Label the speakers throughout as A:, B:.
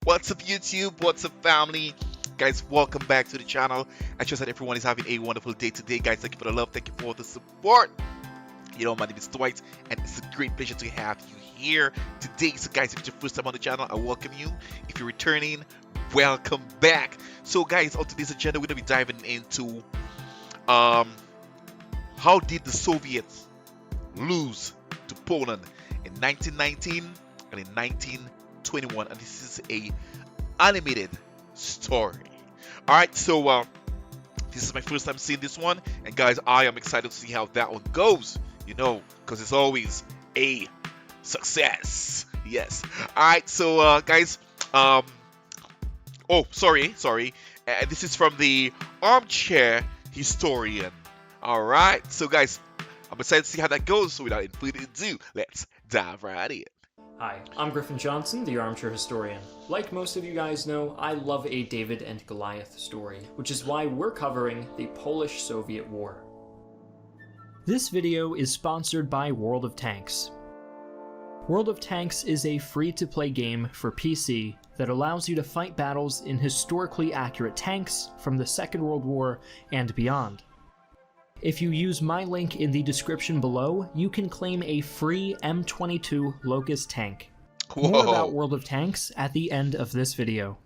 A: What's up, YouTube? What's up, family? Guys, welcome back to the channel. I trust that everyone is having a wonderful day today, guys. Thank you for the love, thank you for the support. My name is Dwight, and it's a great pleasure to have you here today. So, guys, if it's your first time on the channel, I welcome you. If you're returning, welcome back. So, guys, on today's agenda, we're gonna be diving into how did the Soviets lose to Poland in 1919 and in 1921, and this is a animated story. All right, so this is my first time seeing this one, and guys, I am excited to see how that one goes. Because it's always a success. Yes. All right, so guys, oh, sorry. This is from the Armchair Historian. All right, so guys, I'm excited to see how that goes. So without any further ado, let's dive right in.
B: Hi, I'm Griffin Johnson, the Armchair Historian. Like most of you guys know, I love a David and Goliath story, which is why we're covering the Polish-Soviet War. This video is sponsored by World of Tanks. World of Tanks is a free-to-play game for PC that allows you to fight battles in historically accurate tanks from the Second World War and beyond. If you use my link in the description below, you can claim a free M22 Locust tank.
A: Whoa.
B: More about World of Tanks at the end of this video.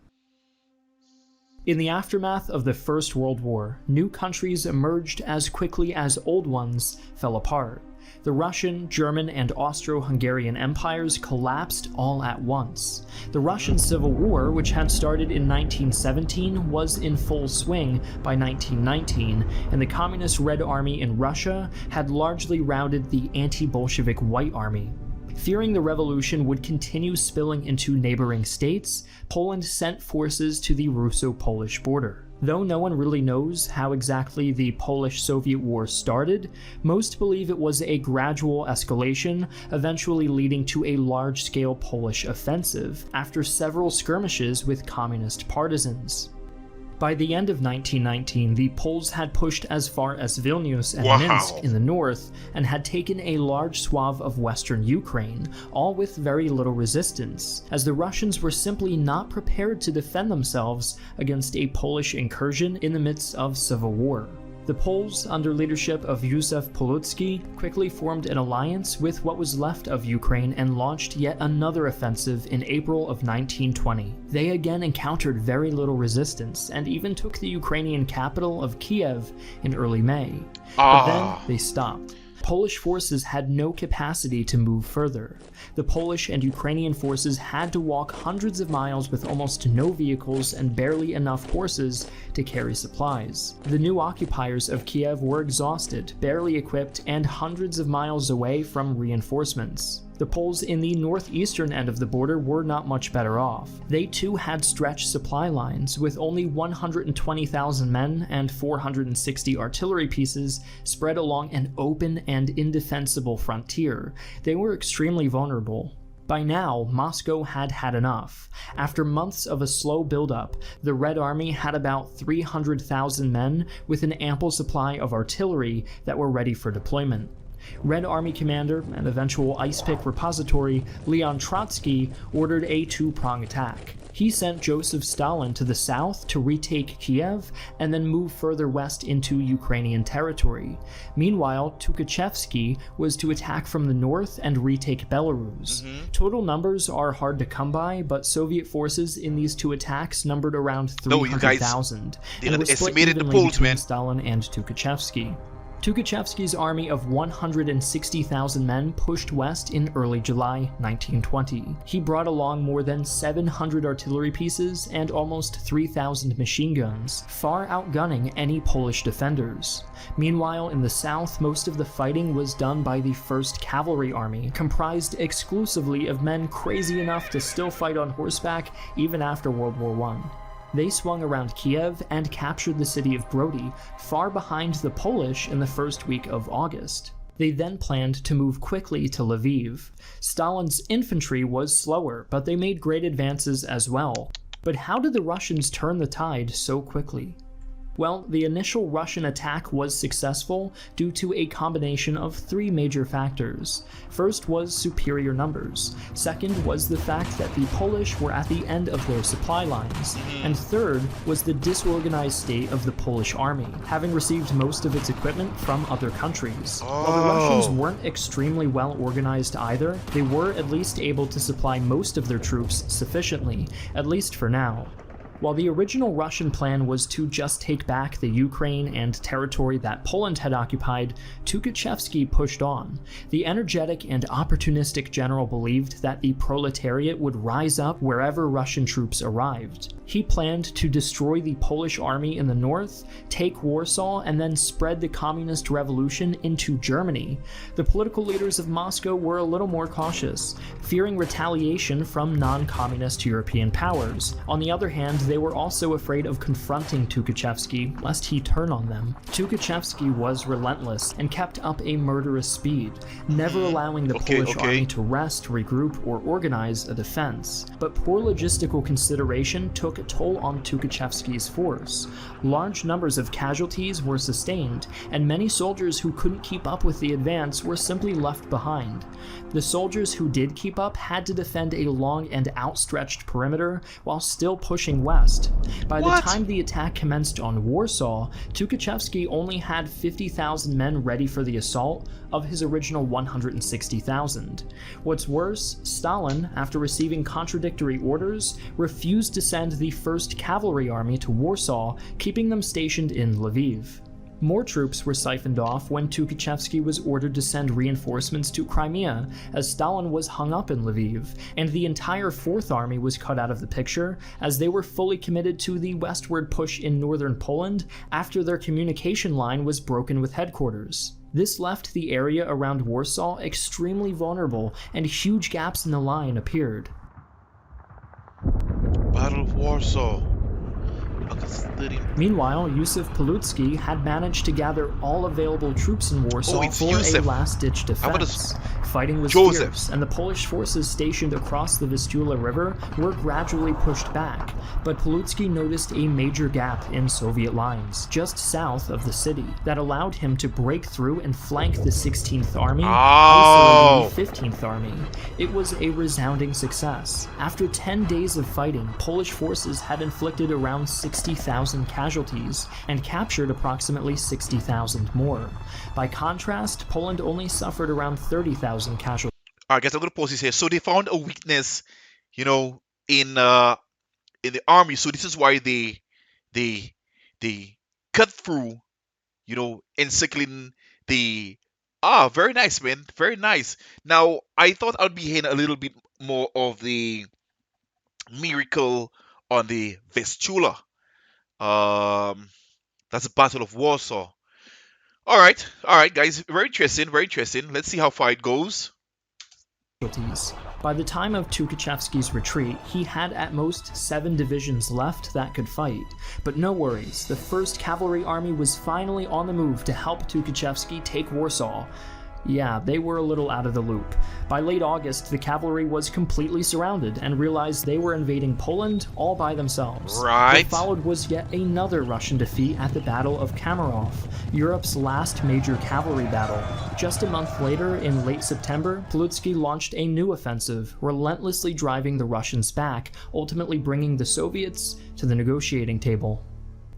B: In the aftermath of the First World War, new countries emerged as quickly as old ones fell apart. The Russian, German, and Austro-Hungarian empires collapsed all at once. The Russian Civil War, which had started in 1917, was in full swing by 1919, and the Communist Red Army in Russia had largely routed the anti-Bolshevik White Army. Fearing the revolution would continue spilling into neighboring states, Poland sent forces to the Russo-Polish border. Though no one really knows how exactly the Polish-Soviet War started, most believe it was a gradual escalation, eventually leading to a large-scale Polish offensive, after several skirmishes with communist partisans. By the end of 1919, the Poles had pushed as far as Vilnius and Minsk in the north, and had taken a large swath of western Ukraine, all with very little resistance, as the Russians were simply not prepared to defend themselves against a Polish incursion in the midst of civil war. The Poles, under leadership of Józef Piłsudski, quickly formed an alliance with what was left of Ukraine and launched yet another offensive in April of 1920. They again encountered very little resistance, and even took the Ukrainian capital of Kiev in early May. But then they stopped. Polish forces had no capacity to move further. The Polish and Ukrainian forces had to walk hundreds of miles with almost no vehicles and barely enough horses to carry supplies. The new occupiers of Kiev were exhausted, barely equipped, and hundreds of miles away from reinforcements. The Poles in the northeastern end of the border were not much better off. They too had stretched supply lines, with only 120,000 men and 460 artillery pieces spread along an open and indefensible frontier. They were extremely vulnerable. By now, Moscow had had enough. After months of a slow buildup, the Red Army had about 300,000 men with an ample supply of artillery that were ready for deployment. Red Army commander and eventual ice pick repository Leon Trotsky ordered a two-prong attack. He sent Joseph Stalin to the south to retake Kiev and then move further west into Ukrainian territory. Meanwhile, Tukachevsky was to attack from the north and retake Belarus. Total numbers are hard to come by, but Soviet forces in these two attacks numbered around 300,000, and were split evenly between Stalin and Tukachevsky. Tukachevsky's army of 160,000 men pushed west in early July 1920. He brought along more than 700 artillery pieces and almost 3,000 machine guns, far outgunning any Polish defenders. Meanwhile, in the south, most of the fighting was done by the 1st Cavalry Army, comprised exclusively of men crazy enough to still fight on horseback even after World War I. They swung around Kiev and captured the city of Brody, far behind the Polish in the first week of August. They then planned to move quickly to Lviv. Stalin's infantry was slower, but they made great advances as well. But how did the Russians turn the tide so quickly? Well, the initial Russian attack was successful due to a combination of three major factors. First was superior numbers. Second was the fact that the Polish were at the end of their supply lines. And third was the disorganized state of the Polish army, having received most of its equipment from other countries. While the Russians weren't extremely well organized either, they were at least able to supply most of their troops sufficiently, at least for now. While the original Russian plan was to just take back the Ukraine and territory that Poland had occupied, Tukachevsky pushed on. The energetic and opportunistic general believed that the proletariat would rise up wherever Russian troops arrived. He planned to destroy the Polish army in the north, take Warsaw, and then spread the communist revolution into Germany. The political leaders of Moscow were a little more cautious, fearing retaliation from non-communist European powers. On the other hand, they were also afraid of confronting Tukachevsky, lest he turn on them. Tukachevsky was relentless and kept up a murderous speed, never allowing the Polish army to rest, regroup, or organize a defense. But poor logistical consideration took a toll on Tukachevsky's force. Large numbers of casualties were sustained, and many soldiers who couldn't keep up with the advance were simply left behind. The soldiers who did keep up had to defend a long and outstretched perimeter while still pushing west. By the time the attack commenced on Warsaw, Tukachevsky only had 50,000 men ready for the assault of his original 160,000. What's worse, Stalin, after receiving contradictory orders, refused to send the 1st Cavalry Army to Warsaw, keeping them stationed in Lviv. More troops were siphoned off when Tukachevsky was ordered to send reinforcements to Crimea, as Stalin was hung up in Lviv, and the entire 4th Army was cut out of the picture, as they were fully committed to the westward push in northern Poland after their communication line was broken with headquarters. This left the area around Warsaw extremely vulnerable, and huge gaps in the line appeared.
A: Battle of Warsaw.
B: Meanwhile, Yusuf Palutsky had managed to gather all available troops in Warsaw for a last-ditch defense. Fighting was fierce, and the Polish forces stationed across the Vistula River were gradually pushed back, but Palutsky noticed a major gap in Soviet lines, just south of the city, that allowed him to break through and flank the 16th Army, isolating the 15th Army. It was a resounding success. After 10 days of fighting, Polish forces had inflicted around 60,000 casualties and captured approximately 60,000 more. By contrast, Poland only suffered around 30,000 casualties.
A: Alright guys, I'm going to pause this here. So they found a weakness, in the army. So this is why they cut through, encircling the... very nice, man. Very nice. Now, I thought I'd be hearing a little bit more of the miracle on the Vistula. That's the Battle of Warsaw. All right, guys. Very interesting. Let's see how far it goes.
B: By the time of Tukachevsky's retreat, he had at most 7 divisions left that could fight. But no worries, the 1st Cavalry Army was finally on the move to help Tukachevsky take Warsaw. Yeah, they were a little out of the loop. By late August, the cavalry was completely surrounded and realized they were invading Poland all by themselves.
A: Right.
B: What followed was yet another Russian defeat at the Battle of Kamarov, Europe's last major cavalry battle. Just a month later, in late September, Palutsky launched a new offensive, relentlessly driving the Russians back, ultimately bringing the Soviets to the negotiating table.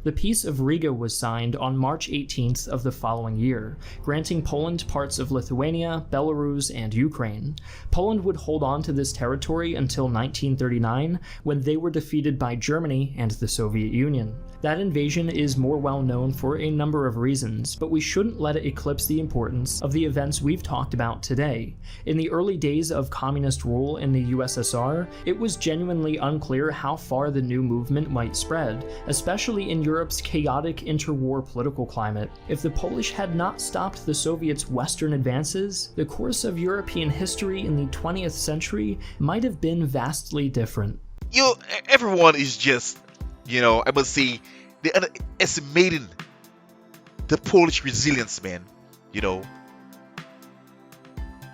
B: The Peace of Riga was signed on March 18th of the following year, granting Poland parts of Lithuania, Belarus, and Ukraine. Poland would hold on to this territory until 1939, when they were defeated by Germany and the Soviet Union. That invasion is more well known for a number of reasons, but we shouldn't let it eclipse the importance of the events we've talked about today. In the early days of communist rule in the USSR, it was genuinely unclear how far the new movement might spread, especially in Europe's chaotic interwar political climate. If the Polish had not stopped the Soviets' Western advances, the course of European history in the 20th century might have been vastly different.
A: Everyone is just, I must say, they're underestimating the Polish resilience, man.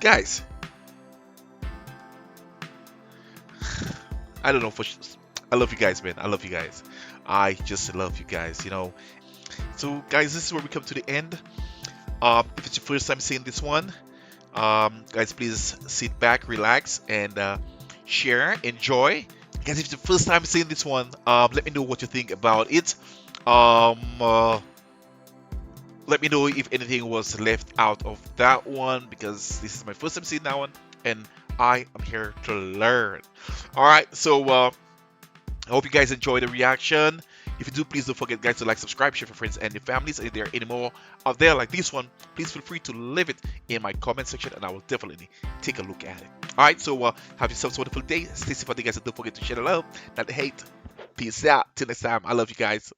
A: Guys, I don't know I love you guys, man. I love you guys. I just love you guys. So guys, this is where we come to the end. If it's your first time seeing this one, guys, please sit back, relax, and share, enjoy. Guys, if it's the first time seeing this one, let me know what you think about it. Um, uh, Let me know if anything was left out of that one, because this is my first time seeing that one, and I am here to learn. All right, so I hope you guys enjoy the reaction. If you do, please don't forget, guys, to like, subscribe, share for friends and your families. And if there are any more out there like this one, please feel free to leave it in my comment section, and I will definitely take a look at it. All right, so have yourselves a wonderful day. Stay safe out there, guys, and don't forget to share the love, not the hate. Peace out. Till next time. I love you guys.